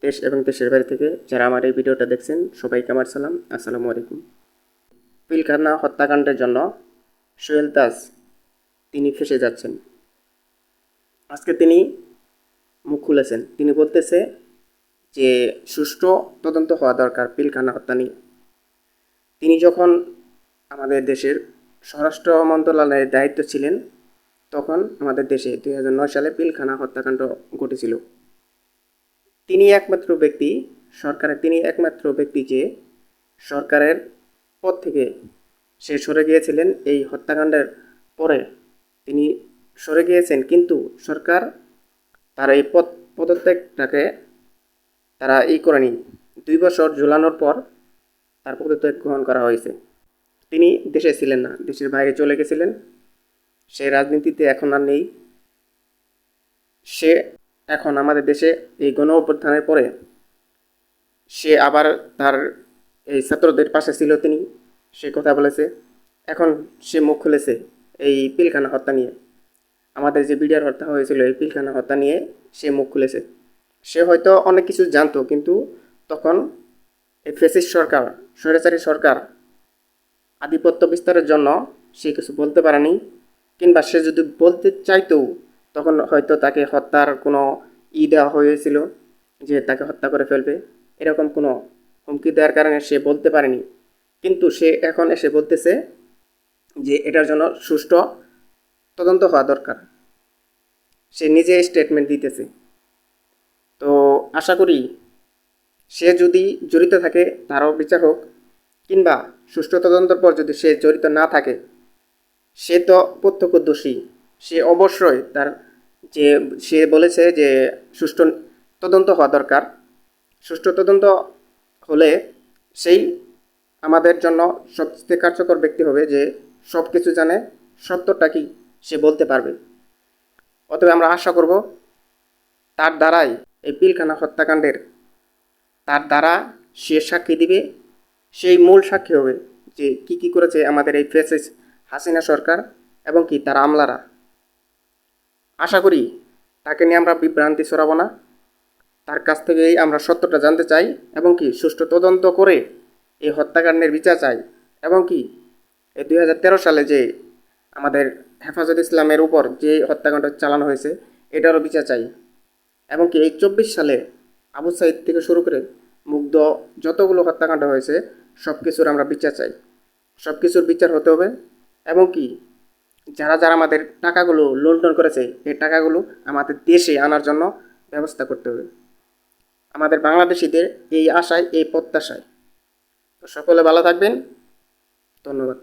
দেশ এবং দেশের বাইরে থেকে যারা আমার এই ভিডিওটা দেখছেন সবাইকে আমার সালাম, আসসালামু আলাইকুম। পিলখানা হত্যাকাণ্ডের জন্য সোহেল দাস তিনি ফেঁসে যাচ্ছেন। আজকে তিনি মুখ খুলেছেন, তিনি বলতেছে যে সুষ্ঠু তদন্ত হওয়া দরকার পিলখানা হত্যা নিয়ে। তিনি যখন আমাদের দেশের স্বরাষ্ট্র মন্ত্রণালয়ের দায়িত্ব ছিলেন তখন আমাদের দেশে 2009 সালে পিলখানা হত্যাকাণ্ড ঘটেছিল। তিনি একমাত্র ব্যক্তি যে সরকারের পদ থেকে সে সরে গিয়েছিলেন। এই হত্যাকাণ্ডের পরে তিনি সরে গিয়েছেন, কিন্তু সরকার তার এই পদত্যাগটাকে তারা করেনি। 2 বছর ঝুলানোর পর তার পদত্যাগ গ্রহণ করা হয়েছে। তিনি দেশে ছিলেন না, দেশের বাইরে চলে গেছিলেন। সে রাজনীতিতে এখন আর নেই। সে এখন আমাদের দেশে এই গণ অভ্যুত্থানের পরে সে আবার তার এই ছাত্রদের পাশে ছিল। তিনি সে কথা বলেছে, এখন সে মুখ খুলেছে এই পিলখানা হত্যা নিয়ে। আমাদের যে বিডিআর হত্যা হয়েছিল এই পিলখানা হত্যা নিয়ে সে মুখ খুলেছে। সে হয়তো অনেক কিছু জানতো, কিন্তু তখন এই ফ্যাসিস্ট সরকার, স্বৈরাচারী সরকার আধিপত্য বিস্তারের জন্য সে কিছু বলতে পারেনি, কিংবা সে যদি বলতে চাইতো তখন হয়তো তাকে হত্যার কোনো দেওয়া হয়েছিল যে তাকে হত্যা করে ফেলবে। এরকম কোনো হুমকি দেওয়ার কারণে সে বলতে পারেনি। কিন্তু সে এখন এসে বলতেছে যে এটার জন্য সুষ্ঠু তদন্ত হওয়া দরকার। সে নিজে স্টেটমেন্ট দিতেছে। তো আশা করি সে যদি জড়িত থাকে তারও বিচার হোক, কিংবা সুষ্ঠু তদন্তের পর যদি সে জড়িত না থাকে, সে তো প্রত্যক্ষ দোষী। সে অবশ্যই তার যে সে বলেছে যে সুষ্ঠু তদন্ত হওয়া দরকার। সুষ্ঠু তদন্ত হলে সেই আমাদের জন্য সবচেয়ে কার্যকর ব্যক্তি হবে, যে সব কিছু জানে, সত্যটা কি সে বলতে পারবে। অতএব আমরা আশা করব তার দ্বারাই এই পিলখানা হত্যাকাণ্ডের তার দ্বারা সে সাক্ষী দিবে, সেই মূল সাক্ষী হবে যে কি করেছে আমাদের এই ফ্যাসিস্ট হাসিনা সরকার এবং কি তার আমলারা। আশা করি তাকে নিয়ে আমরা বিভ্রান্তি ছড়াবো না। তার কাছ থেকেই আমরা সত্যটা জানতে চাই এবং কি সুষ্ঠু তদন্ত করে এই হত্যাকাণ্ডের বিচার চাই। এবং কি এই 2013 সালে যে আমাদের হেফাজত ইসলামের উপর যে হত্যাকাণ্ড চালানো হয়েছে এটারও বিচার চাই। এবং কি এই 24 সালে আবু সাইদ থেকে শুরু করে মুগ্ধ যতগুলো হত্যাকাণ্ড হয়েছে সব কিছুর আমরা বিচার চাই। সব কিছুর বিচার হতে হবে। এবং কি যারা যারা আমাদের টাকাগুলো লুণ্ঠন করেছে এই টাকাগুলো আমাদের দেশে আনার জন্য ব্যবস্থা করতে হবে। আমাদের বাংলাদেশিদের এই আশায়, এই প্রত্যাশায়। তো সকলে ভালো থাকবেন। ধন্যবাদ।